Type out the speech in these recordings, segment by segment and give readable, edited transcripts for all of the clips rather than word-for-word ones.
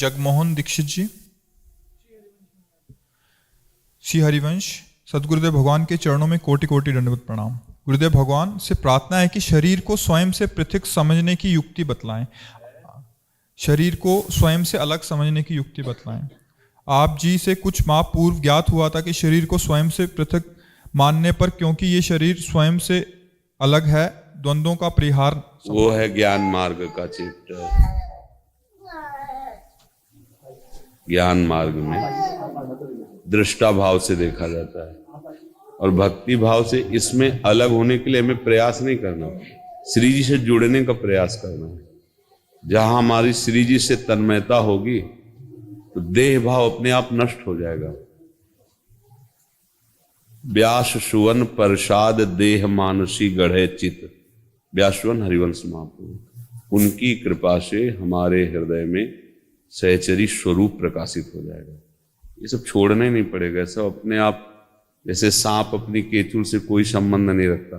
जगमोहन दीक्षित जी, श्री हरिवंश। सदगुरुदेव भगवान के चरणों में कोटि कोटि दंडवत प्रणाम। गुरुदेव भगवान से प्रार्थना है कि शरीर को स्वयं से पृथक समझने की युक्ति बतलाएं। शरीर को स्वयं से अलग समझने की युक्ति बतलाएं। आप जी से कुछ माह पूर्व ज्ञात हुआ था कि शरीर को स्वयं से पृथक मानने पर, क्योंकि ये शरीर स्वयं से अलग है, द्वंद्वों का परिहार वो है ज्ञान मार्ग का चैप्टर। ज्ञान मार्ग में दृष्टा भाव से देखा जाता है और भक्ति भाव से इसमें अलग होने के लिए हमें प्रयास नहीं करना, श्री जी से जुड़ने का प्रयास करना है। जहां हमारी श्री जी से तन्मयता होगी तो देह भाव अपने आप नष्ट हो जाएगा। व्यास सुवन प्रसाद देह मानसी गढ़े चित, व्यासवन हरिवंश महाप्रभु, उनकी कृपा से हमारे हृदय में सहचरी स्वरूप प्रकाशित हो जाएगा। ये सब छोड़ना ही नहीं पड़ेगा, सब अपने आप। जैसे सांप अपनी केचुल से कोई संबंध नहीं रखता,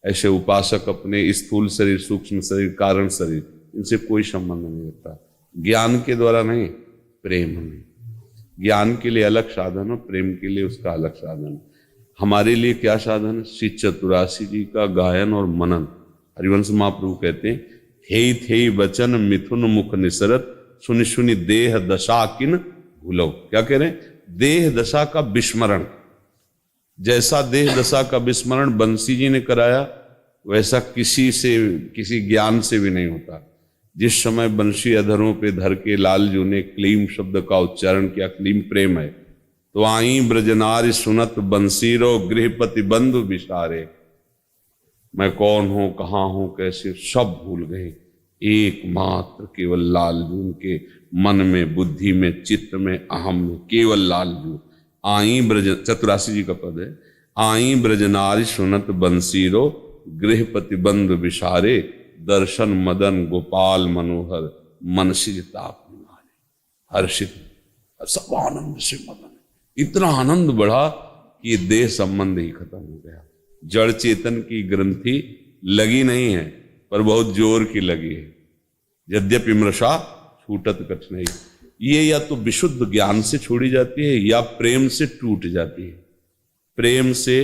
ऐसे उपासक अपने स्थूल शरीर, सूक्ष्म शरीर, कारण शरीर, इनसे कोई संबंध नहीं रखता। ज्ञान के द्वारा नहीं, प्रेम में। ज्ञान के लिए अलग साधन हो, प्रेम के लिए उसका अलग साधन। हमारे लिए क्या साधन? श्री चतुरासी जी का गायन और मनन। हरिवंश महाप्रभु कहते हैं, थे थे वचन मिथुन मुख निसरत, सुनि सुनि देह दशा किन भूलो। क्या कह रहे हैं? देह दशा का विस्मरण। जैसा देह दशा का विस्मरण बंसी जी ने कराया, वैसा किसी से, किसी ज्ञान से भी नहीं होता। जिस समय बंसी अधरों पे धर के लालजू ने क्लीम शब्द का उच्चारण किया, क्लीम प्रेम है, तो आई ब्रजनारी सुनत बंसीरो गृहपति बंधु विसारे। मैं कौन हूं, कहां हूं, कैसे, सब भूल गए। एकमात्र केवल लालजू के मन में, बुद्धि में, चित्त में, अहम में, केवल लालजू। आई ब्रज, चतुरासी जी का पद है, आई ब्रजनारी सुनत बंसीरो गृहपति बंधु विसारे, दर्शन मदन गोपाल मनोहर, मनसी ताप निवारे। हर्षित, सब आनंद से मदन। इतना आनंद बढ़ा कि ये देह संबंध ही खत्म हो गया। जड़ चेतन की ग्रंथि लगी नहीं है, पर बहुत जोर की लगी है। यद्यपि मृषा छूटत कठिनाई। ये या तो विशुद्ध ज्ञान से छोड़ी जाती है या प्रेम से टूट जाती है। प्रेम से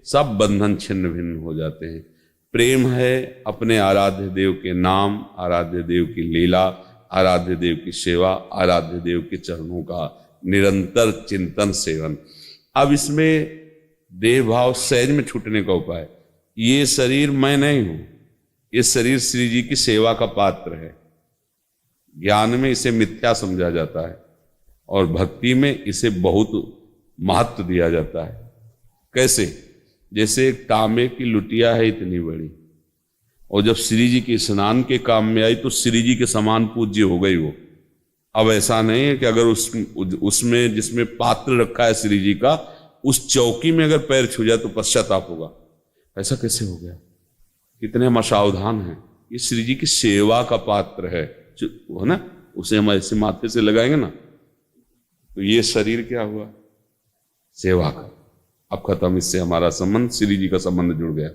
सब बंधन छिन्न भिन्न हो जाते हैं। प्रेम है अपने आराध्य देव के नाम, आराध्य देव की लीला, आराध्य देव की सेवा, आराध्य देव के चरणों का निरंतर चिंतन सेवन। अब इसमें देह भाव सहज में छूटने का उपाय, ये शरीर मैं नहीं हूं, ये शरीर श्री जी की सेवा का पात्र है। ज्ञान में इसे मिथ्या समझा जाता है और भक्ति में इसे बहुत महत्व दिया जाता है। कैसे? जैसे एक तांबे की लुटिया है इतनी बड़ी, और जब श्री जी के स्नान के काम में आई तो श्री जी के समान पूज्य हो गई वो। अब ऐसा नहीं है कि अगर उसमें जिसमें पात्र रखा है श्री जी का, उस चौकी में अगर पैर छू जाए तो पश्चाताप होगा। ऐसा कैसे हो गया? कितने हम असावधान हैं। ये श्री जी की सेवा का पात्र है ना, उसे हम ऐसे माथे से लगाएंगे ना, तो ये शरीर क्या हुआ? सेवा का। अब खत्म, इससे हमारा संबंध, श्री जी का संबंध जुड़ गया।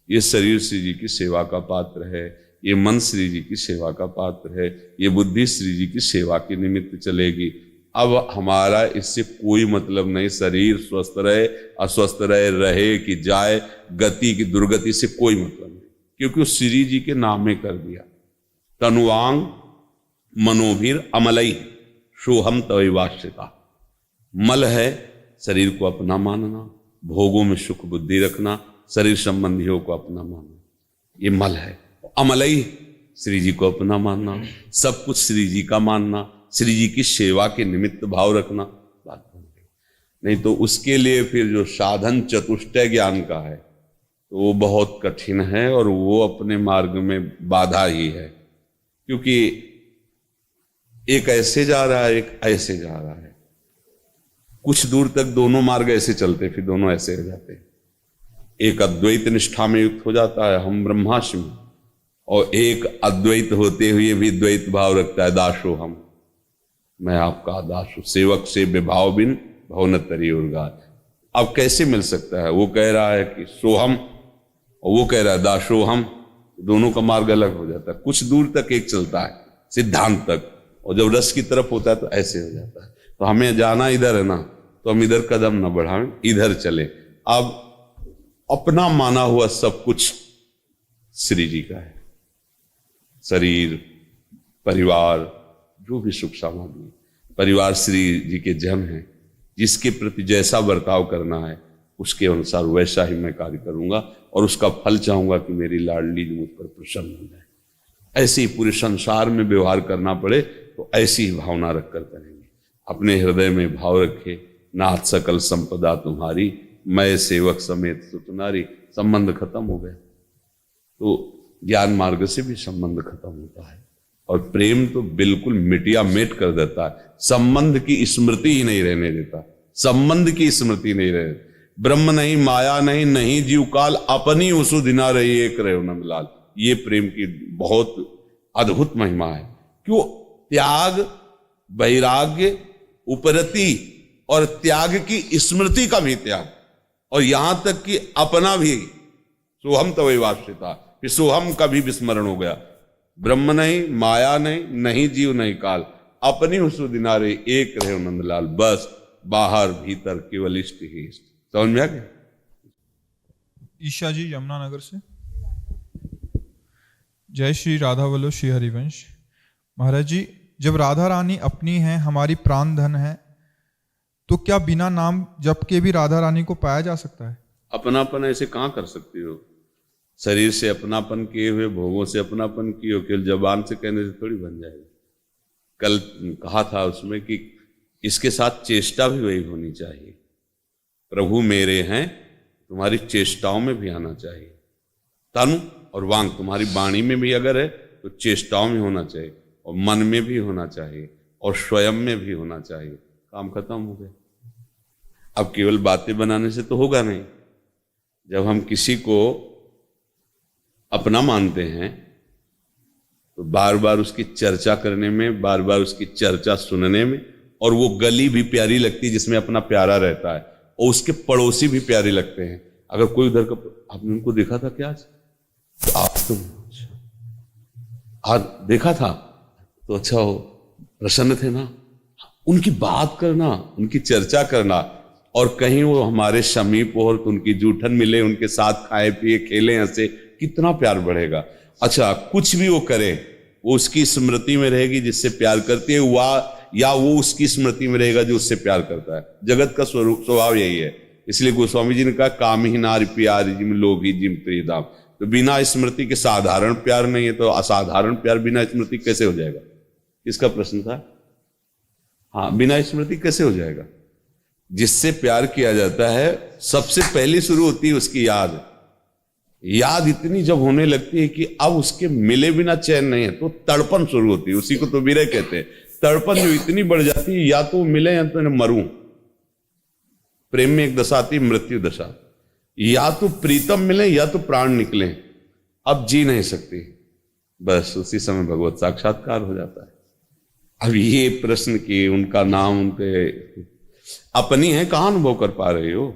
ये शरीर श्री जी की सेवा का पात्र है, ये मन श्री जी की सेवा का पात्र है, ये बुद्धि श्री जी की सेवा के निमित्त चलेगी। अब हमारा इससे कोई मतलब नहीं, शरीर स्वस्थ रहे, अस्वस्थ रहे कि जाए, गति की दुर्गति से कोई मतलब नहीं, क्योंकि उस श्री जी के नामे कर दिया। तनुवांग मनोभीर अमलई सोहम तवैवाश्रिता। मल है शरीर को अपना मानना, भोगों में सुख बुद्धि रखना, शरीर संबंधियों को अपना मानना, ये मल है। अमलई श्री जी को अपना मानना, सब कुछ श्री जी का मानना, श्री जी की सेवा के निमित्त भाव रखना, बात बन गई। नहीं तो उसके लिए फिर जो साधन चतुष्टय ज्ञान का है तो वो बहुत कठिन है और वो अपने मार्ग में बाधा ही है, क्योंकि एक ऐसे जा रहा है, एक ऐसे जा रहा है। कुछ दूर तक दोनों मार्ग ऐसे चलते, फिर दोनों ऐसे हो जाते हैं। एक अद्वैत निष्ठा में युक्त हो जाता है, हम ब्रह्मास्मि, और एक अद्वैत होते हुए भी द्वैत भाव रखता है, दासो हम, मैं आपका दास हूं, सेवक से विभाव बिन भवन तरी उर्गा। अब कैसे मिल सकता है? वो कह रहा है कि सोहम और वो कह रहा है दासो हम, दोनों का मार्ग अलग हो जाता है। कुछ दूर तक एक चलता है सिद्धांत तक, और जब रस की तरफ होता है तो ऐसे हो जाता है। तो हमें जाना इधर है ना, तो हम इधर कदम न बढ़ाएं, इधर चले। अब अपना माना हुआ सब कुछ श्री जी का है, शरीर, परिवार, जो भी सुख सामग्री, परिवार श्री जी के जन है, जिसके प्रति जैसा बर्ताव करना है उसके अनुसार वैसा ही मैं कार्य करूंगा और उसका फल चाहूंगा कि मेरी लाडली जी मुझ पर प्रसन्न हो जाए। ऐसे ही पूरे संसार में व्यवहार करना पड़े तो ऐसी ही भावना रखकर करेंगे। अपने हृदय में भाव रखे, नाथ सकल संपदा तुम्हारी, मैं सेवक समेत सुतनारी। संबंध खत्म हो गया तो ज्ञान मार्ग से भी संबंध खत्म होता है और प्रेम तो बिल्कुल मिटिया मेट कर देता है। संबंध की स्मृति ही नहीं रहने देता, संबंध की स्मृति नहीं रहे। ब्रह्म नहीं, माया नहीं, नहीं जीव काल, अपनी उसु दिना रही एक रहे नंदलाल। ये प्रेम की बहुत अद्भुत महिमा है। क्यों? त्याग, वैराग्य, उपरति और त्याग की स्मृति का भी त्याग, और यहां तक कि अपना भी सोहम तवै वास्यता, फिर सोहम का भी विस्मरण हो गया। ब्रह्म नहीं, माया नहीं, नहीं जीव नहीं काल, अपनी उसु दिनारे एक रहे नंदलाल। बस बाहर भीतर केवल इष्ट ही इष्ट। समझ में आ गया? ईशा जी यमुनानगर से। जय श्री राधा वल्लभ श्री हरिवंश। महाराज जी, जब राधा रानी अपनी हैं, हमारी प्राण धन है, तो क्या बिना नाम जप के भी राधा रानी को पाया जा सकता है? अपनापन ऐसे कहां कर सकती हो? शरीर से अपनापन किए हुए, भोगों से अपनापन किए हो, केवल जबान से कहने से थोड़ी बन जाएगा। कल कहा था उसमें कि इसके साथ चेष्टा भी वही होनी चाहिए। प्रभु मेरे हैं, तुम्हारी चेष्टाओं में भी आना चाहिए। तनु और वांग, तुम्हारी वाणी में भी अगर है तो चेष्टाओं में होना चाहिए, और मन में भी होना चाहिए, और स्वयं में भी होना चाहिए। काम खत्म हो गया। अब केवल बातें बनाने से तो होगा नहीं। जब हम किसी को अपना मानते हैं तो बार बार उसकी चर्चा करने में, बार बार उसकी चर्चा सुनने में, और वो गली भी प्यारी लगती है जिसमें अपना प्यारा रहता है, और उसके पड़ोसी भी प्यारे लगते हैं। अगर कोई उधर का, आपने उनको देखा था क्या आज? तो आप तुम आज देखा था तो अच्छा हो, प्रसन्न थे ना? उनकी बात करना, उनकी चर्चा करना, और कहीं वो हमारे समीप हो तो उनकी जूठन मिले, उनके साथ खाए पिए, खेले, हंसे, कितना प्यार बढ़ेगा। अच्छा, कुछ भी वो करे वो उसकी स्मृति में रहेगी जिससे प्यार करती है, या वो उसकी स्मृति में रहेगा जो उससे प्यार करता है। जगत का स्वभाव यही है। इसलिए गोस्वामी जी ने कहा, काम ही नारी प्यारी जिम लोभी जिम प्रियदाम। तो बिना स्मृति के साधारण प्यार नहीं है, तो असाधारण प्यार बिना स्मृति कैसे हो जाएगा? किसका प्रश्न था? हाँ, बिना स्मृति कैसे हो जाएगा? जिससे प्यार किया जाता है सबसे पहली शुरू होती है उसकी याद। याद इतनी जब होने लगती है कि अब उसके मिले बिना चैन नहीं है, तो तड़पन शुरू होती है। उसी को तो विरह कहते हैं। तड़पन जो इतनी बढ़ जाती है, या तो मिले या तो मरूं। प्रेम में एक दशा आती है, मृत्यु दशा। या तो प्रीतम मिले या तो प्राण निकले, अब जी नहीं सकती। बस उसी समय भगवत साक्षात्कार हो जाता है। अब ये प्रश्न कि उनका नाम उनके अपनी है, कहां अनुभव कर पा रहे हो?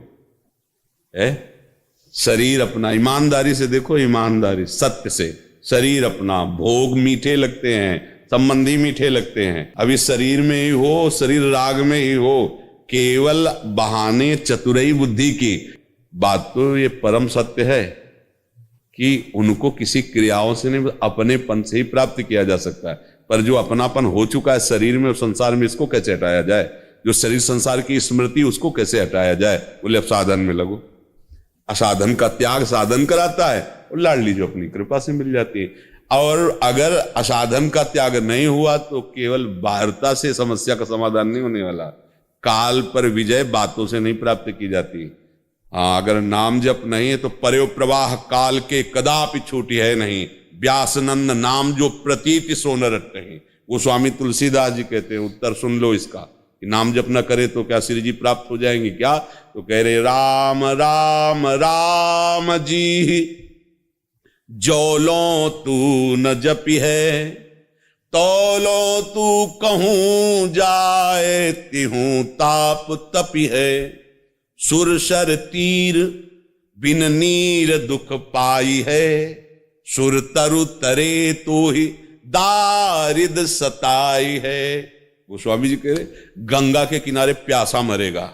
शरीर अपना, ईमानदारी से देखो, ईमानदारी सत्य से, शरीर अपना, भोग मीठे लगते हैं, संबंधी मीठे लगते हैं। अभी शरीर में ही हो, शरीर राग में ही हो, केवल बहाने चतुराई बुद्धि की बात। तो ये परम सत्य है कि उनको किसी क्रियाओं से नहीं, अपनेपन से ही प्राप्त किया जा सकता है। पर जो अपनापन हो चुका है शरीर में और संसार में, इसको कैसे हटाया जाए? जो शरीर संसार की स्मृति, उसको कैसे हटाया जाए? बोले अब साधन में लगो। असाधन का त्याग साधन कराता है, और लाडली जो अपनी कृपा से मिल जाती है। और अगर असाधन का त्याग नहीं हुआ तो केवल बाहरता से समस्या का समाधान नहीं होने वाला। काल पर विजय बातों से नहीं प्राप्त की जाती। हाँ, अगर नाम जप नहीं है तो पर्यो प्रवाह काल के कदापि छूटी है नहीं। व्यासनंद नाम जो प्रतीति सोन रट नहीं। वो स्वामी तुलसीदास जी कहते हैं, उत्तर सुन लो इसका, कि नाम जप न करे तो क्या श्री जी प्राप्त हो जाएंगे क्या? तो कह रहे, राम राम राम जी जो लो तू न जपी है, तो लो तू कहूं जाए तिहूं ताप तपी है। सुरसर तीर बिन नीर दुख पाई है, सुर तरु तरे तो ही दारिद सताई है। वो स्वामी जी कह रहे गंगा के किनारे प्यासा मरेगा,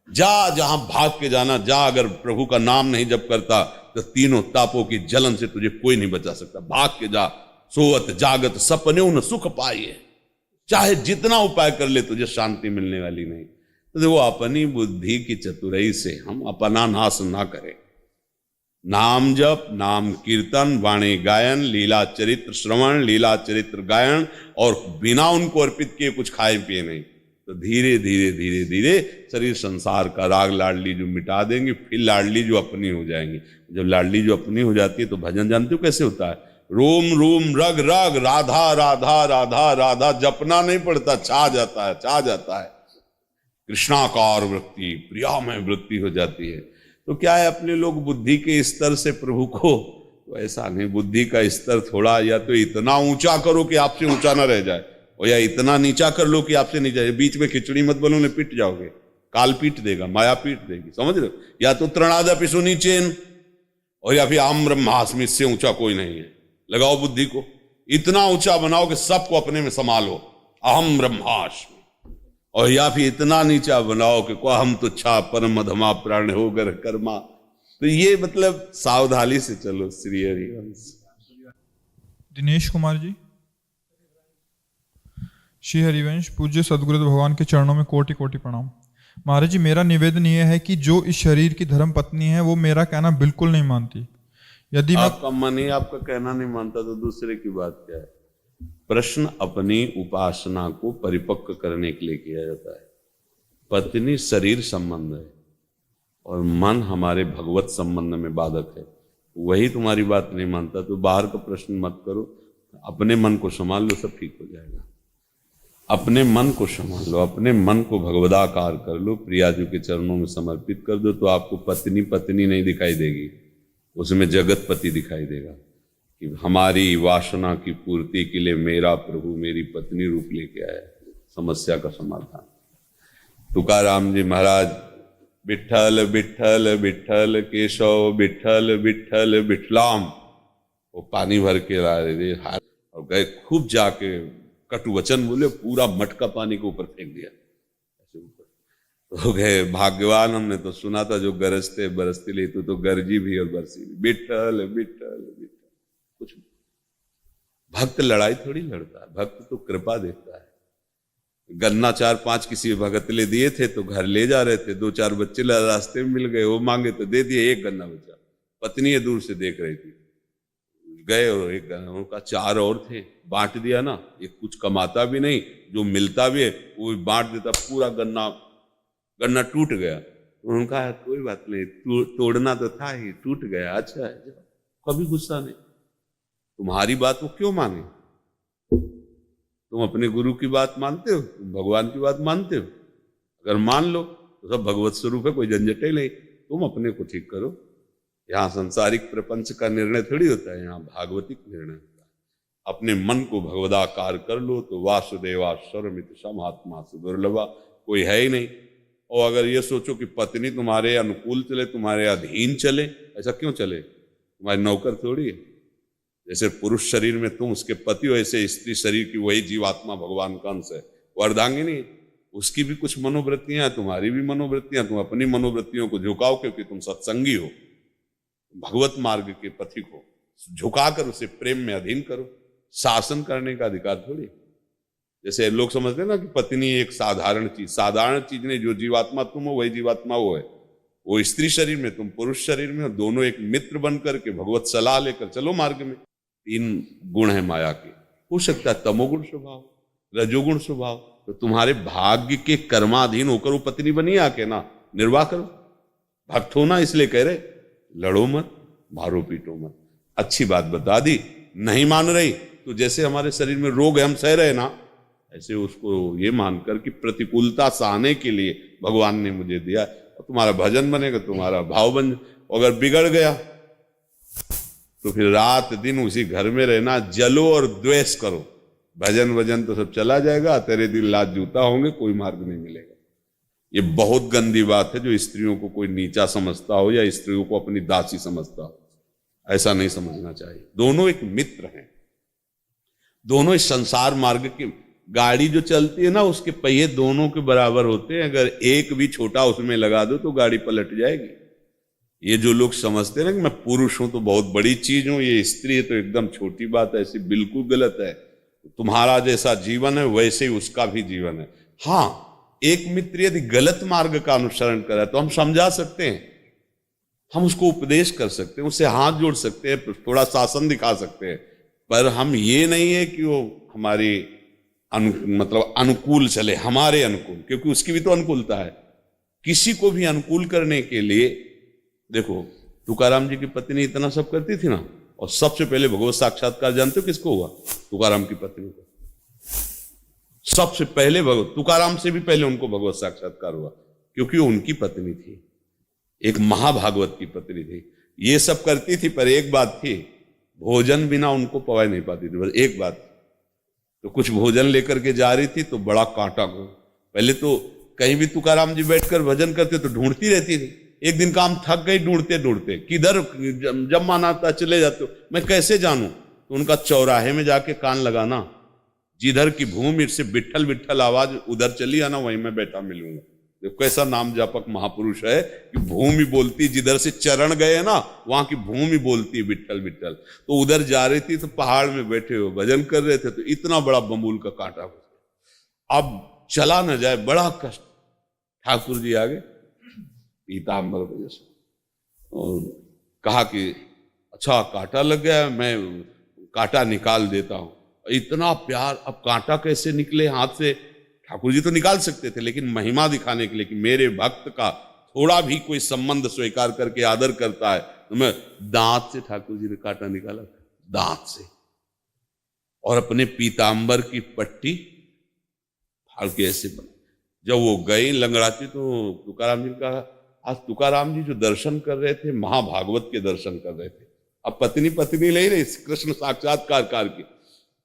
जा जहां भाग के जाना, जा अगर प्रभु का नाम नहीं जप करता तो तीनों तापों की जलन से तुझे कोई नहीं बचा सकता। भाग के जा, सोवत जागत सपने उन सुख पाइए, चाहे जितना उपाय कर ले तुझे शांति मिलने वाली नहीं। तो वो अपनी बुद्धि की चतुराई से हम अपना नाश ना करें। नाम जप, नाम कीर्तन, वाणी गायन, लीला चरित्र श्रवण, लीला चरित्र गायन, और बिना उनको अर्पित किए कुछ खाए पिए नहीं, तो धीरे धीरे धीरे धीरे शरीर संसार का राग लाडली जो मिटा देंगे, फिर लाडली जो अपनी हो जाएंगी। जब लाडली जो अपनी हो जाती है तो भजन जानते हो कैसे होता है? रोम रोम रग रग राधा राधा राधा राधा, जपना नहीं पड़ता, छा जाता है, छा जाता है। कृष्णाकार वृत्ति, प्रियामय वृत्ति हो जाती है। तो क्या है, अपने लोग बुद्धि के स्तर से प्रभु को, तो ऐसा नहीं, बुद्धि का स्तर थोड़ा या तो इतना ऊंचा करो कि आपसे ऊंचा ना रह जाए, और या इतना नीचा कर लो कि आपसे नीचा, बीच में खिचड़ी मत बनो, नहीं पिट जाओगे, काल पीट देगा, माया पीट देगी, समझ रहे हो? या तो तृणादा पिसुनी चेन, और या फिर आम ब्रह्मास्मि, इससे ऊंचा कोई नहीं है। लगाओ बुद्धि को, इतना ऊंचा बनाओ कि सबको अपने में संभालो, अहम ब्रह्मास्मि, और या फिर इतना नीचा बनाओ कि को हम तुच्छा परम अधमा प्राण हो गर कर्मा। तो ये मतलब सावधानी से चलो। श्री हरिवंश। दिनेश कुमार जी। श्री हरिवंश। पूज्य सदगुरुदेव भगवान के चरणों में कोटि कोटि प्रणाम। महाराज जी, मेरा निवेदन यह है कि जो इस शरीर की धर्म पत्नी है वो मेरा कहना बिल्कुल नहीं मानती। यदि आपका मन ही आपका कहना नहीं मानता तो दूसरे की बात क्या है? प्रश्न अपनी उपासना को परिपक्व करने के लिए किया जाता है। पत्नी शरीर संबंध है और मन हमारे भगवत संबंध में बाधक है। वही तुम्हारी बात नहीं मानता तो बाहर का प्रश्न मत करो, अपने मन को संभाल लो, सब ठीक हो जाएगा। अपने मन को संभाल लो, अपने मन को भगवदाकार कर लो, प्रियाजू के चरणों में समर्पित कर दो, तो आपको पत्नी पत्नी नहीं दिखाई देगी, उसमें जगतपति दिखाई देगा कि हमारी वासना की पूर्ति के लिए मेरा प्रभु मेरी पत्नी रूप लेके आया। समस्या का समाधान। तुकाराम जी महाराज, विठ्ठल विठ्ठल विठ्ठल केशव विठ्ठल विठ्ठल विठलाम, वो पानी भर के ला रहे थे और गए, खूब जाके कटु वचन बोले, पूरा मटका पानी के ऊपर फेंक दिया ऐसे ऊपर। तो गए भाग्यवान, हमने तो सुना था जो गरजते बरसते ले, तो गरजी भी और बरसी भी। विठ्ठल विठ्ठल विठ्ठल। कुछ भक्त लड़ाई थोड़ी लड़ता है, भक्त तो कृपा देखता है। गन्ना 4-5 किसी भगत ले दिए थे तो घर ले जा रहे थे, 2-4 बच्चे रास्ते में मिल गए, वो मांगे तो दे दिए, एक गन्ना बचा। पत्नी दूर से देख रही थी, गए और एक गन्ना, उनका 4 और थे, बांट दिया ना। ये कुछ कमाता भी नहीं, जो मिलता भी है वो बांट देता, पूरा गन्ना टूट गया। उन्होंने कहा कोई बात नहीं, तोड़ना तो था ही, टूट गया, अच्छा है, कभी गुस्सा नहीं। तुम्हारी बात वो क्यों माने? तुम अपने गुरु की बात मानते हो, तुम भगवान की बात मानते हो? अगर मान लो तो सब भगवत स्वरूप है, कोई झंझट ही नहीं। तुम अपने को ठीक करो। यहाँ सांसारिक प्रपंच का निर्णय थोड़ी होता है, यहाँ भागवतिक निर्णय होता है। अपने मन को भगवदाकार कर लो तो वासुदेवा सर्वमित समात्मा सुदुर्लभा, कोई है ही नहीं। और अगर ये सोचो कि पत्नी तुम्हारे अनुकूल चले, तुम्हारे अधीन चले, ऐसा क्यों चले? तुम्हारी नौकर थोड़ी है। जैसे पुरुष शरीर में तुम उसके पति हो, ऐसे स्त्री शरीर की वही जीवात्मा भगवान का अंश है, वो अर्धांगिनी, उसकी भी कुछ मनोवृत्तियां, तुम्हारी भी मनोवृत्तियां। तुम अपनी मनोवृत्तियों को झुकाओ क्योंकि तुम सत्संगी हो, भगवत मार्ग के पथिक हो, झुकाकर उसे प्रेम में अधीन करो। शासन करने का अधिकार थोड़ी। जैसे लोग समझते हैं ना कि पत्नी एक साधारण चीज नहीं, जो जीवात्मा तुम हो वही जीवात्मा वो है। वो स्त्री शरीर में, तुम पुरुष शरीर में, दोनों एक मित्र बन करके भगवत सलाह लेकर चलो मार्ग में। 3 गुण है माया के, हो सकता है तमोगुण स्वभाव, रजोगुण स्वभाव, तो तुम्हारे भाग्य के कर्माधीन होकर वो पत्नी बनी आके ना निर्वाह करो। भक्त हो ना, इसलिए कह रहे लड़ो मत, मारो पीटो मत। अच्छी बात बता दी, नहीं मान रही तो जैसे हमारे शरीर में रोग है हम सह रहे ना, ऐसे उसको ये मानकर कि प्रतिकूलता सहने के लिए भगवान ने मुझे दिया, तुम्हारा भजन बनेगा, तुम्हारा भाव बन। अगर बिगड़ गया तो फिर रात दिन उसी घर में रहना, जलो और द्वेष करो, भजन वजन तो सब चला जाएगा, तेरे दिल लाज जूता होंगे, कोई मार्ग नहीं मिलेगा। ये बहुत गंदी बात है जो स्त्रियों को कोई नीचा समझता हो या स्त्रियों को अपनी दासी समझता हो, ऐसा नहीं समझना चाहिए। दोनों एक मित्र हैं। दोनों इस संसार मार्ग की गाड़ी जो चलती है ना, उसके पहिए दोनों के बराबर होते हैं। अगर एक भी छोटा उसमें लगा दो तो गाड़ी पलट जाएगी। ये जो लोग समझते हैं ना कि मैं पुरुष हूं तो बहुत बड़ी चीज हूं, ये स्त्री है तो एकदम छोटी बात है, ऐसी बिल्कुल गलत है। तुम्हारा जैसा जीवन है वैसे ही उसका भी जीवन है। हाँ, एक मित्र यदि गलत मार्ग का अनुसरण करे तो हम समझा सकते हैं, हम उसको उपदेश कर सकते हैं, उससे हाथ जोड़ सकते हैं, थोड़ा शासन दिखा सकते हैं, पर हम ये नहीं है कि वो हमारी मतलब अनुकूल चले, हमारे अनुकूल, क्योंकि उसकी भी तो अनुकूलता है। किसी को भी अनुकूल करने के लिए, देखो तुकाराम जी की पत्नी इतना सब करती थी ना, और सबसे पहले भगवत साक्षात्कार जानते हो किसको हुआ? तुकाराम की पत्नी को। सबसे पहले भगवत, तुकाराम से भी पहले उनको भगवत साक्षात्कार हुआ, क्योंकि उनकी पत्नी थी, एक महाभागवत की पत्नी थी। ये सब करती थी, पर एक बात थी, भोजन बिना उनको पवा नहीं पाती थी, बस एक बात। तो कुछ भोजन लेकर के जा रही थी तो बड़ा कांटा को, पहले तो कहीं भी तुकाराम जी बैठकर भजन करते तो ढूंढती रहती थी। एक दिन काम थक गई ढूंढते ढूंढते, किधर जब मन आता चले जाते हो, मैं कैसे जानूं? तो उनका चौराहे में जाके कान लगाना, जिधर की भूमि से विट्ठल विट्ठल आवाज उधर चली आना, वहीं मैं बैठा मिलूंगा। देखो कैसा नाम जापक महापुरुष है कि भूमि बोलती, जिधर से चरण गए ना वहां की भूमि बोलती विट्ठल विट्ठल। तो उधर जा रही थी तो पहाड़ में बैठे हो भजन कर रहे थे, तो इतना बड़ा बमूल का कांटा, अब चला न जाए, बड़ा कष्ट। ठाकुर जी आगे पीताम्बर वजह से, और कहा कि अच्छा कांटा लग गया, मैं कांटा निकाल देता हूं। इतना प्यार, अब कांटा कैसे निकले हाथ से? ठाकुर जी तो निकाल सकते थे, लेकिन महिमा दिखाने के लिए कि मेरे भक्त का थोड़ा भी कोई संबंध स्वीकार करके आदर करता है, तो मैं दांत से, ठाकुर जी ने कांटा निकाला दांत से, और अपने पीताम्बर की पट्टी फाड़ के ऐसे बना। जब वो गई लंगड़ाती तो तुकाराम जी ने कहा, आज तुकाराम जी जो दर्शन कर रहे थे महाभागवत के दर्शन कर रहे थे, अब पत्नी पत्नी ले रही कृष्ण साक्षात्कार की।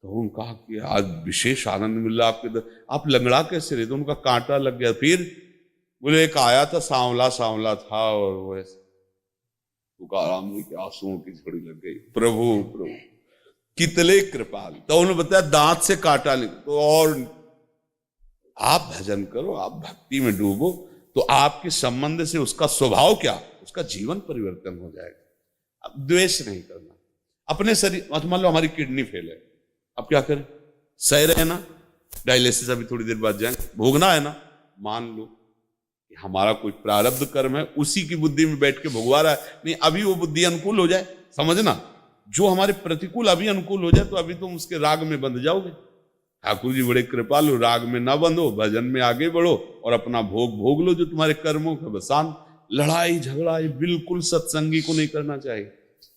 तो उन्होंने कहा कि आज विशेष आनंद मिल रहा आपके, आप लंगड़ा कैसे रहे? तो उनका कांटा लग गया। फिर बोले एक आया था सांवला सांवला था, और वो ऐसे तुकाराम जी के आंसुओं की झड़ी लग गई, प्रभु प्रभु कितने कृपाल। तो उन्होंने बताया दांत से कांटा निकला। तो और आप भजन करो, आप भक्ति में डूबो, तो आपके संबंध से उसका स्वभाव क्या, उसका जीवन परिवर्तन हो जाएगा। अब द्वेष नहीं करना अपने शरीर। मान लो हमारी किडनी फेल है, अब क्या करें? सह रहे ना, डायलिसिस अभी थोड़ी देर बाद जाएंगे, भोगना है ना। मान लो कि हमारा कोई प्रारब्ध कर्म है, उसी की बुद्धि में बैठ के भोगवा रहा है, नहीं अभी वो बुद्धि अनुकूल हो जाए, समझना, जो हमारे प्रतिकूल अभी अनुकूल हो जाए तो अभी तुम उसके राग में बंध जाओगे। ठाकुर जी बड़े कृपालु, राग में ना बंधो, भजन में आगे बढ़ो और अपना भोग भोग लो जो तुम्हारे कर्मों का बसान। लड़ाई झगड़ा ये बिल्कुल सत्संगी को नहीं करना चाहिए।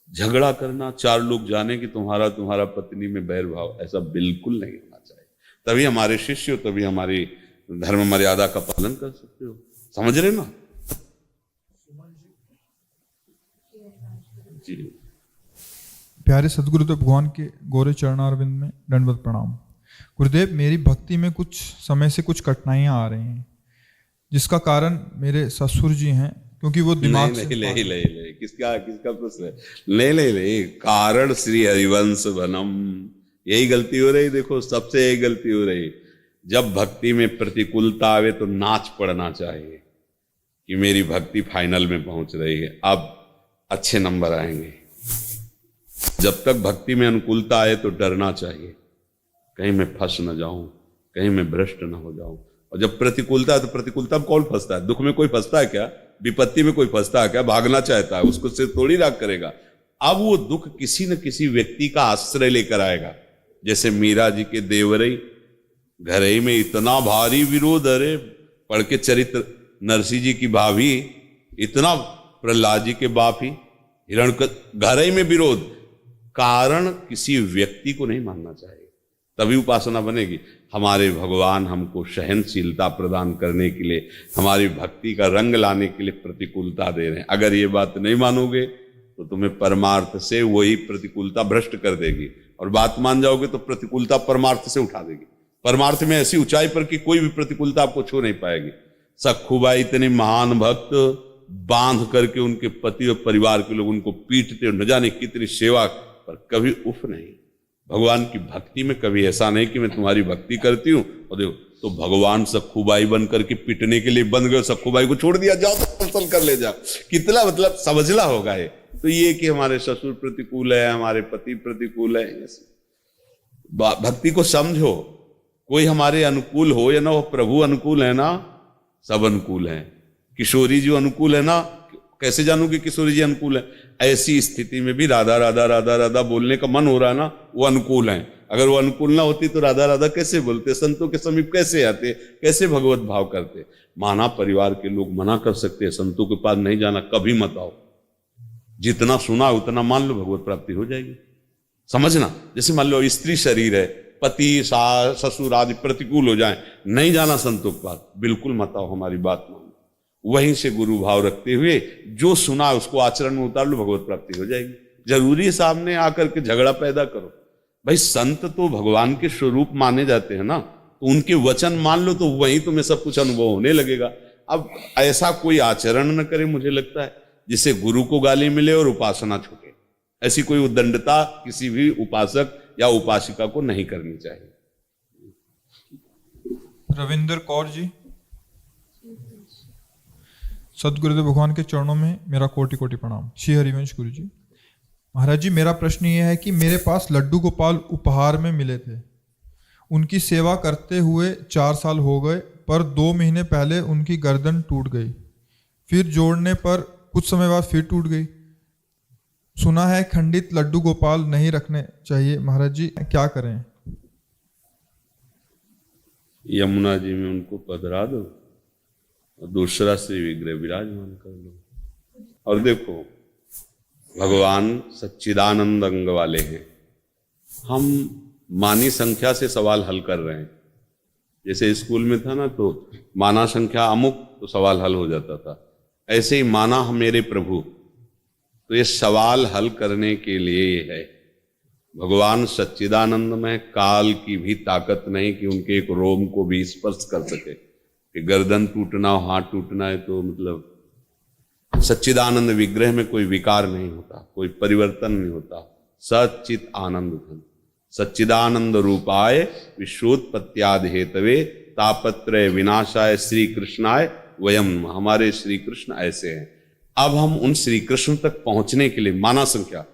झगड़ा करना, चार लोग जाने कि तुम्हारा पत्नी में बैर भाव, ऐसा बिल्कुल नहीं होना चाहिए। तभी हमारे शिष्य हो, तभी हमारी धर्म मर्यादा का पालन कर सकते हो। समझ रहे ना जी? प्यारे सदगुरुदेव भगवान के गोरे चरणारविंद में दंडवत प्रणाम। गुरुदेव, मेरी भक्ति में कुछ समय से कुछ कठिनाइयां आ रही हैं, जिसका कारण मेरे ससुर जी हैं, क्योंकि वो दिमाग से किसका प्रश्न है? ले कारण श्री हरिवंश वनम, यही गलती हो रही। देखो सबसे यही गलती हो रही, जब भक्ति में प्रतिकूलता आवे तो नाच पड़ना चाहिए कि मेरी भक्ति फाइनल में पहुंच रही है, अब अच्छे नंबर आएंगे। जब तक भक्ति में अनुकूलता आए तो डरना चाहिए, कहीं मैं फंस न जाऊं, कहीं मैं भ्रष्ट न हो जाऊं। और जब प्रतिकूलता है तो प्रतिकूलता में कौन फंसता है? दुख में कोई फंसता है क्या? विपत्ति में कोई फंसता है क्या? भागना चाहता है, उसको सिर्फ थोड़ी राग करेगा। अब वो दुख किसी न किसी व्यक्ति का आश्रय लेकर आएगा। जैसे मीरा जी के देवरई घरई में इतना भारी विरोध, अरे पढ़ के चरित्र, नरसिंह जी की भाभी, इतना प्रहलाद जी के बाप ही घरई में विरोध, कारण किसी व्यक्ति को नहीं मानना चाहिए, तभी उपासना बनेगी। हमारे भगवान हमको सहनशीलता प्रदान करने के लिए, हमारी भक्ति का रंग लाने के लिए प्रतिकूलता दे रहे हैं। अगर ये बात नहीं मानोगे तो तुम्हें परमार्थ से वही प्रतिकूलता भ्रष्ट कर देगी, और बात मान जाओगे तो प्रतिकूलता परमार्थ से उठा देगी। परमार्थ में ऐसी ऊंचाई पर कि कोई भी प्रतिकूलता आपको छू नहीं पाएगी। सखुबाई इतने महान भक्त, बांध करके उनके पति और परिवार के लोग उनको पीटते और न जाने कितनी सेवा, पर कभी उफ नहीं। भगवान की भक्ति में कभी ऐसा नहीं कि मैं तुम्हारी भक्ति करती हूँ और देखो तो भगवान सखुबाई बन करके पिटने के लिए बन गए, सखुबाई को छोड़ दिया, जाओ दर्शन कर ले जाओ। कितना मतलब समझला होगा ये। तो ये कि हमारे ससुर प्रतिकूल है, हमारे पति प्रतिकूल है, भक्ति को समझो। कोई हमारे अनुकूल हो या ना हो, प्रभु अनुकूल है ना, सब अनुकूल है। किशोरी जी अनुकूल है ना, कैसे जानूं कि किशोरी जी अनुकूल है? ऐसी स्थिति में भी राधा राधा राधा राधा बोलने का मन हो रहा है ना, वो अनुकूल है। अगर वो अनुकूल ना होती तो राधा राधा कैसे बोलते, संतों के समीप कैसे आते, कैसे भगवत भाव करते? माना परिवार के लोग मना कर सकते हैं, संतों के पास नहीं जाना, कभी मत आओ। जितना सुना उतना मान लो, भगवत प्राप्ति हो जाएगी। समझना, जैसे मान लो स्त्री शरीर है, पति सास ससुर आदि प्रतिकूल हो जाए, नहीं जाना संतों के पास, बिल्कुल मत आओ, हमारी बात मानो। वहीं से गुरु भाव रखते हुए जो सुना उसको आचरण में उतार लो, भगवत प्राप्ति हो जाएगी। जरूरी है सामने आकर के झगड़ा पैदा करो? भाई संत तो भगवान के स्वरूप माने जाते हैं ना, तो उनके वचन मान लो, तो वहीं तुम्हें सब कुछ अनुभव होने लगेगा। अब ऐसा कोई आचरण न करे, मुझे लगता है, जिससे गुरु को गाली मिले और उपासना छूटे। ऐसी कोई उद्दंडता किसी भी उपासक या उपासिका को नहीं करनी चाहिए। रविंद्र कौर जी, सदगुरुदेव भगवान के चरणों में मेरा कोटि कोटि प्रणाम। श्री हरिवंश गुरु जी। महाराज जी, मेरा प्रश्न ये है कि मेरे पास लड्डू गोपाल उपहार में मिले थे। उनकी सेवा करते हुए 4 साल हो गए, पर 2 महीने पहले उनकी गर्दन टूट गई, फिर जोड़ने पर कुछ समय बाद फिर टूट गई। सुना है खंडित लड्डू गोपाल नहीं रखने चाहिए। महाराज जी, क्या करें? यमुना जी में उनको पधरा दो और दूसरा श्री विग्रह विराजमान कर लो। और देखो, भगवान सच्चिदानंद अंग वाले हैं। हम मानी संख्या से सवाल हल कर रहे हैं। जैसे स्कूल में था ना, तो माना संख्या अमुक, तो सवाल हल हो जाता था। ऐसे ही माना हम मेरे प्रभु, तो ये सवाल हल करने के लिए ये है। भगवान सच्चिदानंद में काल की भी ताकत नहीं कि उनके एक रोम को भी स्पर्श कर सके। कि गर्दन टूटना हो, हाथ टूटना है, तो मतलब सच्चिदानंद विग्रह में कोई विकार नहीं होता, कोई परिवर्तन नहीं होता। सच्चित आनंद घन सच्चिदानंद रूपाय विश्वोत्पत्त्यादि हेतवे तापत्रय विनाशाय श्री कृष्णाय वयम। हमारे श्री कृष्ण ऐसे हैं। अब हम उन श्री कृष्ण तक पहुंचने के लिए माना संख्या,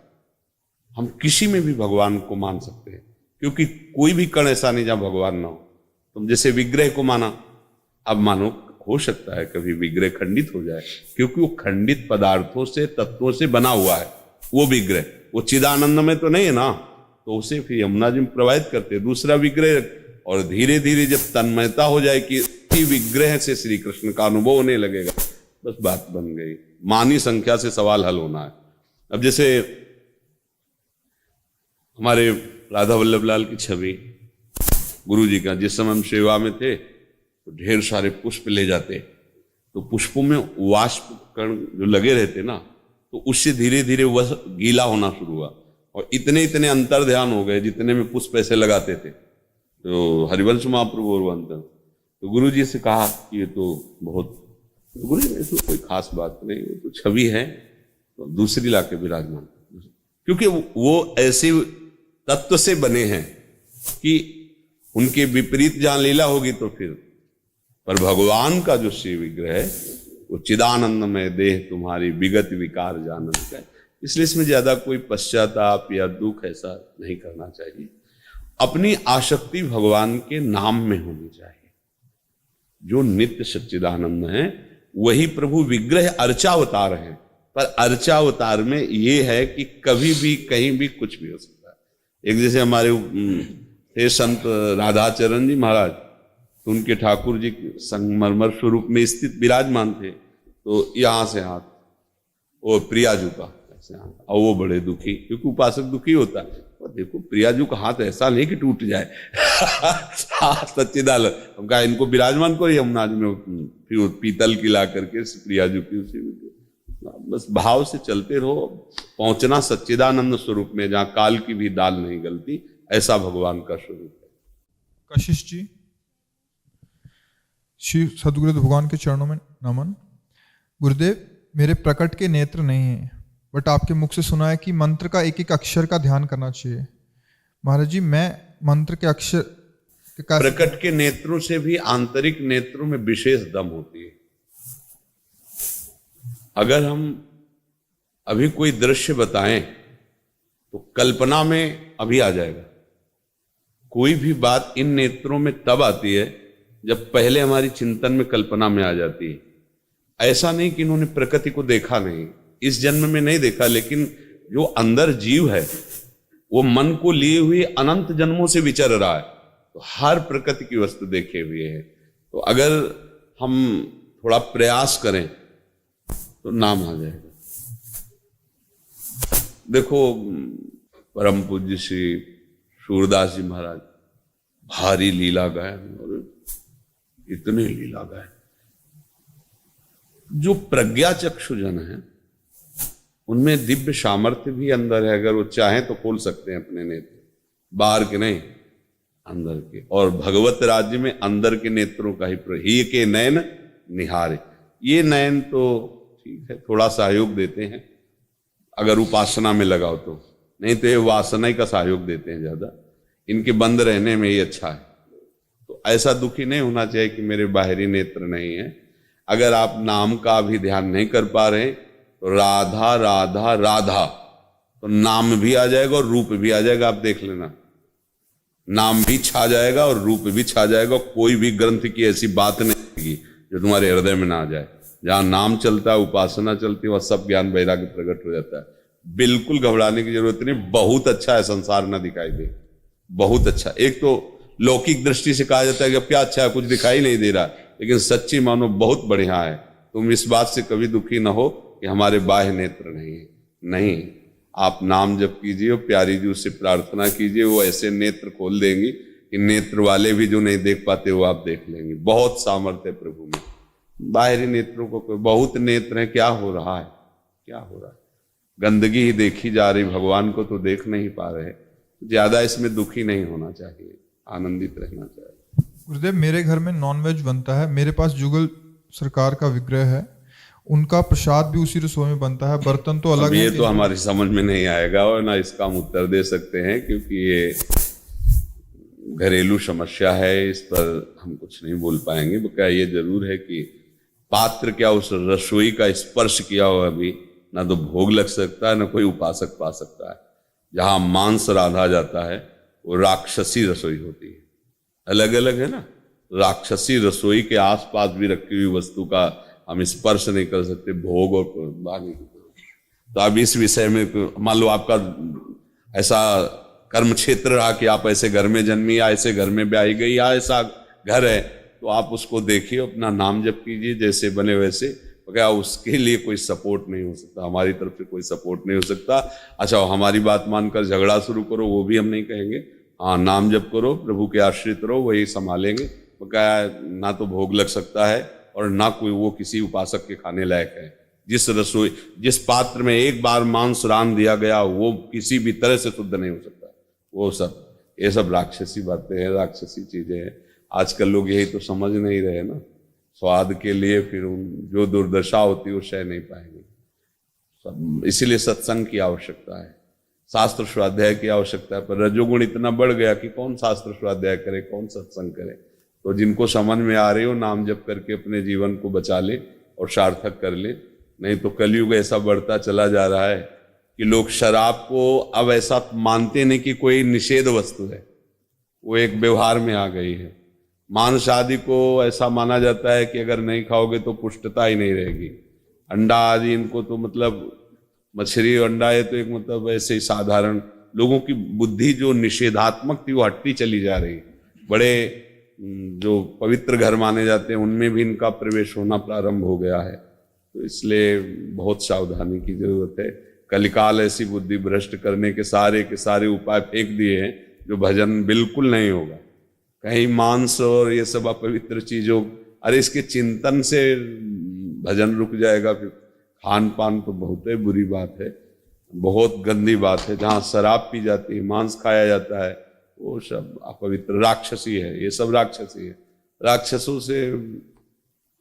हम किसी में भी भगवान को मान सकते हैं, क्योंकि कोई भी कण ऐसा नहीं जहां भगवान ना हो। तुम जैसे विग्रह को माना, अब मानो हो सकता है कभी विग्रह खंडित हो जाए, क्योंकि वो खंडित पदार्थों से, तत्वों से बना हुआ है वो विग्रह। वो चिदानंद में तो नहीं है ना, तो उसे फिर यमुना जी में प्रवाहित करते दूसरा विग्रह। और धीरे धीरे जब तन्मयता हो जाए कि विग्रह से श्री कृष्ण का अनुभव होने लगेगा, बस बात बन गई। मानी संख्या से सवाल हल होना है। अब जैसे हमारे राधा वल्लभ लाल की छवि गुरु जी का, जिस समय हम सेवा में थे तो ढेर सारे पुष्प ले जाते, तो पुष्पों में वाष्प कण जो लगे रहते ना, तो उससे धीरे धीरे वह गीला होना शुरू हुआ और इतने इतने अंतर ध्यान हो गए जितने में पुष्प ऐसे लगाते थे। तो हरिवंश महाप्रभु और अंतर, तो गुरु जी से कहा कि ये तो बहुत, तो गुरु जी इसमें कोई खास बात नहीं, वो तो छवि है, तो दूसरी लाके विराजमान, क्योंकि वो ऐसे तत्व से बने हैं कि उनके विपरीत जहां लीला होगी तो फिर। पर भगवान का जो श्री विग्रह है वो चिदानंद में देह तुम्हारी विगत विकार जानन का है। इसलिए इसमें ज्यादा कोई पश्चाताप या दुख ऐसा नहीं करना चाहिए। अपनी आसक्ति भगवान के नाम में होनी चाहिए। जो नित्य सच्चिदानंद है वही प्रभु विग्रह अर्चावतार हैं, पर अर्चावतार में ये है कि कभी भी कहीं भी कुछ भी हो सकता है। एक जैसे हमारे थे संत राधाचरण जी महाराज, तो उनके ठाकुर जी संगमरमर स्वरूप में स्थित विराजमान थे, तो यहाँ से हाथ वो प्रियाजू का ऐसे हाथ, और वो बड़े दुखी, क्योंकि उपासक दुखी होता है। और देखो प्रियाजू का हाथ ऐसा नहीं कि टूट जाए सच्चिदानंद, हम कहा इनको विराजमान करो यमुना जी में, फिर वो पीतल की ला करके प्रियाजू की उसी में, बस भाव से चलते रहो। पहुंचना सच्चिदानंद स्वरूप में, जहां काल की भी दाल नहीं गलती, ऐसा भगवान का स्वरूप है। कशिश जी, श्री सदगुरुदेव भगवान के चरणों में नमन। गुरुदेव, मेरे प्रकट के नेत्र नहीं हैं, बट आपके मुख से सुना है कि मंत्र का एक एक अक्षर का ध्यान करना चाहिए। महाराज जी, मैं मंत्र के अक्षर का प्रकट के नेत्रों से भी आंतरिक नेत्रों में विशेष दम होती है। अगर हम अभी कोई दृश्य बताएं तो कल्पना में अभी आ जाएगा। कोई भी बात इन नेत्रों में तब आती है जब पहले हमारी चिंतन में कल्पना में आ जाती है। ऐसा नहीं कि इन्होंने प्रकृति को देखा नहीं, इस जन्म में नहीं देखा, लेकिन जो अंदर जीव है वो मन को लिए हुए अनंत जन्मों से विचर रहा है, तो हर प्रकृति की वस्तु देखे हुए है। तो अगर हम थोड़ा प्रयास करें तो नाम आ जाएगा। देखो, परम पूज्य श्री सूरदास जी महाराज भारी लीला गायन, और इतने लीला गायन। जो प्रज्ञा चक्षुजन है उनमें दिव्य सामर्थ्य भी अंदर है, अगर वो चाहें तो खोल सकते हैं अपने नेत्र, बाहर के नहीं, अंदर के। और भगवत राज्य में अंदर के नेत्रों का ही के नयन निहारे। ये नयन तो ठीक है, थोड़ा सहयोग देते हैं अगर उपासना में लगाओ तो, नहीं तो ये वासना ही का सहयोग देते हैं ज्यादा। इनके बंद रहने में ही अच्छा है। तो ऐसा दुखी नहीं होना चाहिए कि मेरे बाहरी नेत्र नहीं है। अगर आप नाम का भी ध्यान नहीं कर पा रहे तो राधा राधा राधा, तो नाम भी आ जाएगा और रूप भी आ जाएगा। आप देख लेना, नाम भी छा जाएगा और रूप भी छा जाएगा। कोई भी ग्रंथ की ऐसी बात नहीं होगी जो तुम्हारे हृदय में ना आ जाए। जहां नाम चलता है, उपासना चलती है, वह सब ज्ञान वैराग्य प्रकट हो जाता है। बिल्कुल घबराने की जरूरत नहीं। बहुत अच्छा है संसार ना दिखाई दे, बहुत अच्छा। एक तो लौकिक दृष्टि से कहा जाता है कि अब क्या अच्छा है, कुछ दिखाई नहीं दे रहा, लेकिन सच्ची मानो बहुत बढ़िया है। तुम इस बात से कभी दुखी ना हो कि हमारे बाह्य नेत्र नहीं है। नहीं, आप नाम जप कीजिए और प्यारी जी उससे प्रार्थना कीजिए, वो ऐसे नेत्र खोल देंगी कि नेत्र वाले भी जो नहीं देख पाते वो आप देख लेंगे। बहुत सामर्थ्य है प्रभु में। बाहरी नेत्रों को, बहुत नेत्र है, क्या हो रहा है, क्या हो रहा है? गंदगी ही देखी जा रही, भगवान को तो देख नहीं पा रहे। ज्यादा इसमें दुखी नहीं होना चाहिए, आनंदित रहना चाहिए। गुरुदेव, मेरे घर में नॉनवेज बनता है। मेरे पास जुगल सरकार का विग्रह है, उनका प्रसाद भी उसी रसोई में बनता है। बर्तन तो अलग है। ये तो हमारी समझ में नहीं आएगा और ना इसका हम उत्तर दे सकते हैं, क्योंकि ये घरेलू समस्या है। इस पर हम कुछ नहीं बोल पाएंगे। क्या ये जरूर है कि पात्र क्या उस रसोई का स्पर्श किया हो अभी ना तो भोग लग सकता है, ना कोई उपासक पा सकता है। जहां मांस राधा जाता है वो राक्षसी रसोई होती है। अलग अलग है ना। राक्षसी रसोई के आसपास भी रखी हुई वस्तु का हम स्पर्श नहीं कर सकते, भोग और बानी। तो अब इस विषय में मान लो आपका ऐसा कर्म क्षेत्र रहा कि आप ऐसे घर में जन्मी या ऐसे घर में ब्याही गई या ऐसा घर है, तो आप उसको देखिए, अपना नाम जप कीजिए जैसे बने वैसे। क्या उसके लिए कोई सपोर्ट नहीं हो सकता, हमारी तरफ से कोई सपोर्ट नहीं हो सकता। अच्छा, हमारी बात मानकर झगड़ा शुरू करो, वो भी हम नहीं कहेंगे। हाँ, नाम जप करो, प्रभु के आश्रित रहो, वही संभालेंगे। तो क्या ना तो भोग लग सकता है और ना कोई वो किसी उपासक के खाने लायक है। जिस रसोई, जिस पात्र में एक बार मांस रान दिया गया, वो किसी भी तरह से शुद्ध नहीं हो सकता। वो सब, ये सब राक्षसी बातें हैं, राक्षसी चीजें हैं। आजकल लोग यही तो समझ नहीं रहे ना। स्वाद के लिए फिर जो दुर्दशा होती है वो सह नहीं पाएंगे सब। इसीलिए सत्संग की आवश्यकता है, शास्त्र स्वाध्याय की आवश्यकता है। पर रजोगुण इतना बढ़ गया कि कौन शास्त्र स्वाध्याय करे, कौन सत्संग करे। तो जिनको समझ में आ रही हो, नाम जप करके अपने जीवन को बचा ले और सार्थक कर ले। नहीं तो कलयुग ऐसा बढ़ता चला जा रहा है कि लोग शराब को अब ऐसा मानते नहीं कि कोई निषेध वस्तु है, वो एक व्यवहार में आ गई है। मांस आदि को ऐसा माना जाता है कि अगर नहीं खाओगे तो पुष्टता ही नहीं रहेगी। अंडा आदि, इनको तो मतलब मछली अंडा है तो एक मतलब ऐसे ही साधारण। लोगों की बुद्धि जो निषेधात्मक थी वो हटती चली जा रही। बड़े जो पवित्र घर माने जाते हैं उनमें भी इनका प्रवेश होना प्रारंभ हो गया है। तो इसलिए बहुत सावधानी की जरूरत है। कलिकाल ऐसी बुद्धि भ्रष्ट करने के सारे उपाय फेंक दिए हैं जो भजन बिल्कुल नहीं होगा। कहीं मांस और ये सब अपवित्र चीजों, अरे इसके चिंतन से भजन रुक जाएगा। फिर खान पान तो बहुत ही बुरी बात है, बहुत गंदी बात है। जहाँ शराब पी जाती है, मांस खाया जाता है, वो सब अपवित्र राक्षसी है। ये सब राक्षसी है। राक्षसों से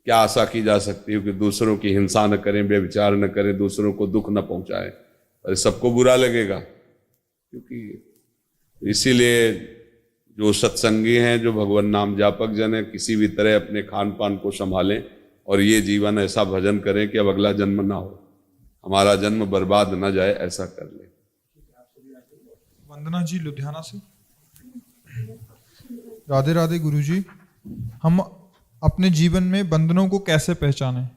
क्या आशा की जा सकती है कि दूसरों की हिंसा न करें, व्यभिचार न करें, दूसरों को दुख न पहुंचाएं। अरे सबको बुरा लगेगा, क्योंकि इसीलिए जो सत्संगी हैं, जो भगवान नाम जापक जन है, किसी भी तरह अपने खान पान को संभालें और ये जीवन ऐसा भजन करें कि अब अगला जन्म ना हो, हमारा जन्म बर्बाद ना जाए, ऐसा कर ले। वंदना जी लुधियाना से। राधे राधे गुरुजी, हम अपने जीवन में बंधनों को कैसे पहचानें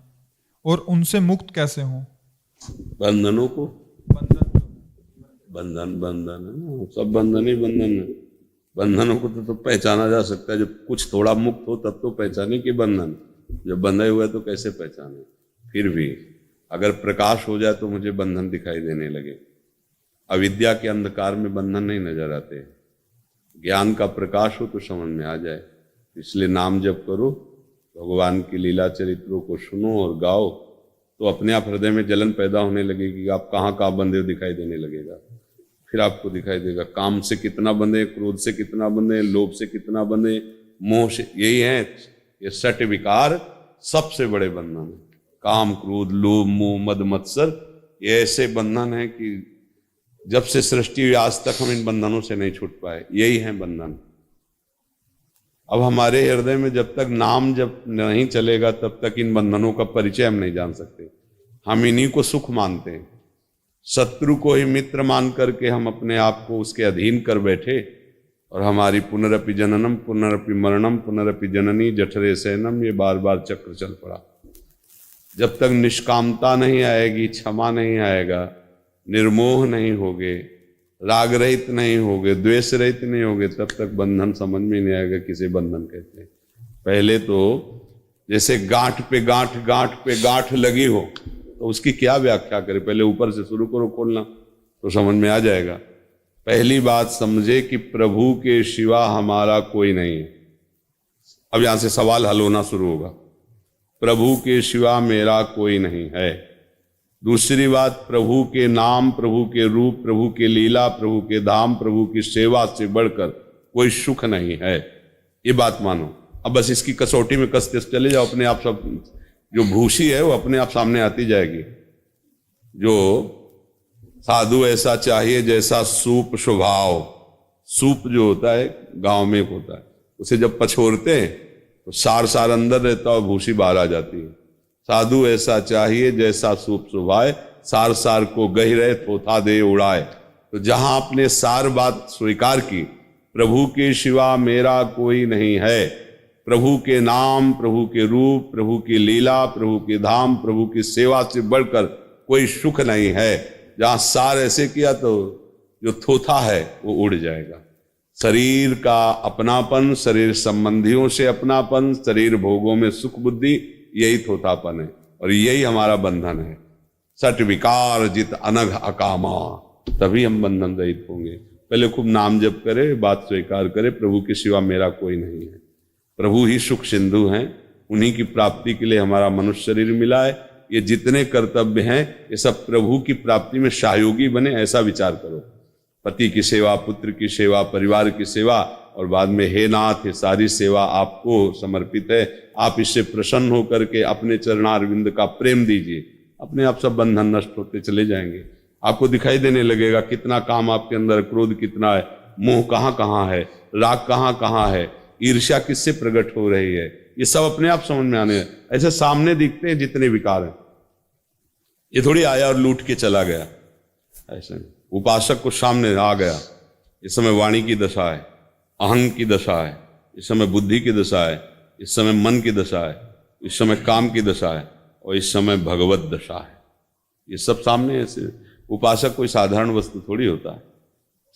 और उनसे मुक्त कैसे हों? बंधनों को, बंधन बंधन है ना, सब बंधन ही बंधन है। बंधनों को तो पहचाना जा सकता है, जब कुछ थोड़ा मुक्त हो तब तो पहचाने कि बंधन, जब बंधे हुए तो कैसे पहचाने। फिर भी अगर प्रकाश हो जाए तो मुझे बंधन दिखाई देने लगे। अविद्या के अंधकार में बंधन नहीं नजर आते, ज्ञान का प्रकाश हो तो समझ में आ जाए। इसलिए नाम जप करो, भगवान की लीला चरित्रों को सुनो और गाओ, तो अपने आप हृदय में जलन पैदा होने लगेगी। आप कहाँ कहाँ बंधे दिखाई देने लगेगा। फिर आपको दिखाई देगा काम से कितना बंधे, क्रोध से कितना बंधे, लोभ से कितना बंधे, मोह से। यही है ये सट विकार सबसे बड़े बंधन है। काम, क्रोध, लोभ, मोह, मद, मत्सर, ये ऐसे बंधन है कि जब से सृष्टि हुई आज तक हम इन बंधनों से नहीं छूट पाए। यही है बंधन। अब हमारे हृदय में जब तक नाम जब नहीं चलेगा तब तक इन बंधनों का परिचय हम नहीं जान सकते। हम इन्हीं को सुख मानते हैं। शत्रु को ही मित्र मान करके हम अपने आप को उसके अधीन कर बैठे और हमारी पुनरपि जननम पुनरपि मरणम पुनरपि जननी जठरे शयनम, ये बार बार चक्र चल पड़ा। जब तक निष्कामता नहीं आएगी, क्षमा नहीं आएगा, निर्मोह नहीं होगे, राग रहित नहीं होगे, द्वेष रहित नहीं होगे, तब तक बंधन समझ में नहीं आएगा किसे बंधन कहते हैं। पहले तो जैसे गांठ पे गांठ, गांठ पे गांठ लगी हो तो उसकी क्या व्याख्या करें। पहले ऊपर से शुरू करो खोलना तो समझ में आ जाएगा। पहली बात समझे कि प्रभु के सिवा हमारा कोई नहीं है। अब यहां से सवाल हल होना शुरू होगा। प्रभु के सिवा मेरा कोई नहीं है। दूसरी बात, प्रभु के नाम, प्रभु के रूप, प्रभु के लीला, प्रभु के धाम, प्रभु की सेवा से बढ़कर कोई सुख नहीं है। ये बात मानो। अब बस इसकी कसौटी में कसते चले जाओ, अपने आप सब जो भूसी है वो अपने आप सामने आती जाएगी। जो साधु ऐसा चाहिए जैसा सूप स्वभाव। सूप जो होता है गांव में होता है, उसे जब पछोरते हैं तो सार सार अंदर रहता है और भूसी बाहर आ जाती है। साधु ऐसा चाहिए जैसा सूप स्वभाव, सार सार को गहरे थोथा दे उड़ाए। तो जहां आपने सार बात स्वीकार की, प्रभु के सिवा मेरा कोई नहीं है, प्रभु के नाम, प्रभु के रूप, प्रभु की लीला, प्रभु के धाम, प्रभु की सेवा से बढ़कर कोई सुख नहीं है। जहां सार ऐसे किया तो जो थोथा है वो उड़ जाएगा। शरीर का अपनापन, शरीर संबंधियों से अपनापन, शरीर भोगों में सुख बुद्धि, यही थोथापन है और यही हमारा बंधन है। सट विकार जित अनघ अकामा, तभी हम बंधन रहित होंगे। पहले खूब नाम जप करे, बात स्वीकार करे, प्रभु के सिवा मेरा कोई नहीं है। प्रभु ही सुख सिंधु हैं, उन्हीं की प्राप्ति के लिए हमारा मनुष्य शरीर मिला है। ये जितने कर्तव्य हैं ये सब प्रभु की प्राप्ति में सहयोगी बने, ऐसा विचार करो। पति की सेवा, पुत्र की सेवा, परिवार की सेवा, और बाद में हे नाथ ये सारी सेवा आपको समर्पित है, आप इससे प्रसन्न होकर के अपने चरणारविंद का प्रेम दीजिए। अपने आप सब बंधन नष्ट होते चले जाएंगे। आपको दिखाई देने लगेगा कितना काम आपके अंदर, क्रोध कितना है, मोह कहाँ कहाँ है, राग कहाँ कहाँ है, ईर्ष्या किससे प्रकट हो रही है, ये सब अपने आप समझ में आने। ऐसे सामने दिखते हैं जितने विकार हैं। ये थोड़ी आया और लूट के चला गया, ऐसे उपासक को सामने आ गया। इस समय वाणी की दशा है, अहंग की दशा है, इस समय बुद्धि की दशा है, इस समय मन की दशा है, इस समय काम की दशा है, और इस समय भगवत दशा है। ये सब सामने ऐसे। उपासक कोई साधारण वस्तु थोड़ी होता है।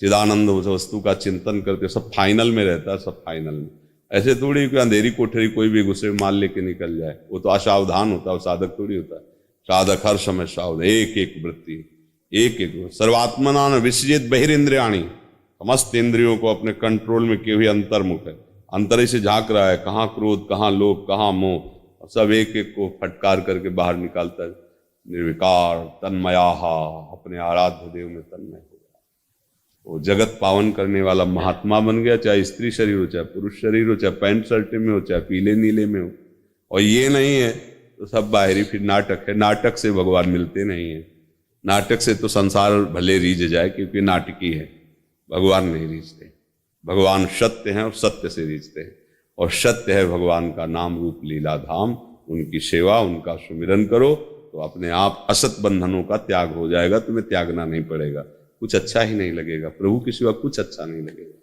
चिदानंद वस्तु का चिंतन करके सब फाइनल में रहता है, सब फाइनल में। ऐसे थोड़ी कोई अंधेरी कोठरी कोई भी गुस्से में माल लेके निकल जाए, वो तो असावधान होता है, वो साधक थोड़ी होता है। साधक हर समय सावधान, एक एक वृत्ति, एक एक सर्वात्मना न विसर्जित बहिरिंद्रियाणी, समस्त इंद्रियों को अपने कंट्रोल में किए हुए अंतर्मुख है। अंतर ही से झांक रहा है, कहाँ क्रोध, कहाँ लोभ, कहाँ मोह, और सब एक एक को फटकार करके बाहर निकालता है। निर्विकार तन्मयाहा, अपने आराध्य देव में तन्मय हो गया। वो जगत पावन करने वाला महात्मा बन गया, चाहे स्त्री शरीर हो, चाहे पुरुष शरीर हो, चाहे पैंट शर्ट में हो, चाहे पीले नीले में हो। और ये नहीं है तो सब बाहरी फिर नाटक है। नाटक से भगवान मिलते नहीं है। नाटक से तो संसार भले रीझ जाए क्योंकि नाटकी है। भगवान नहीं रीझते। भगवान सत्य हैं और सत्य से रीझते हैं, और सत्य है भगवान का नाम रूप लीला धाम। उनकी सेवा, उनका सुमिरन करो तो अपने आप असत बंधनों का त्याग हो जाएगा। तुम्हें त्यागना नहीं पड़ेगा, कुछ अच्छा ही नहीं लगेगा, प्रभु के सिवा कुछ अच्छा नहीं लगेगा।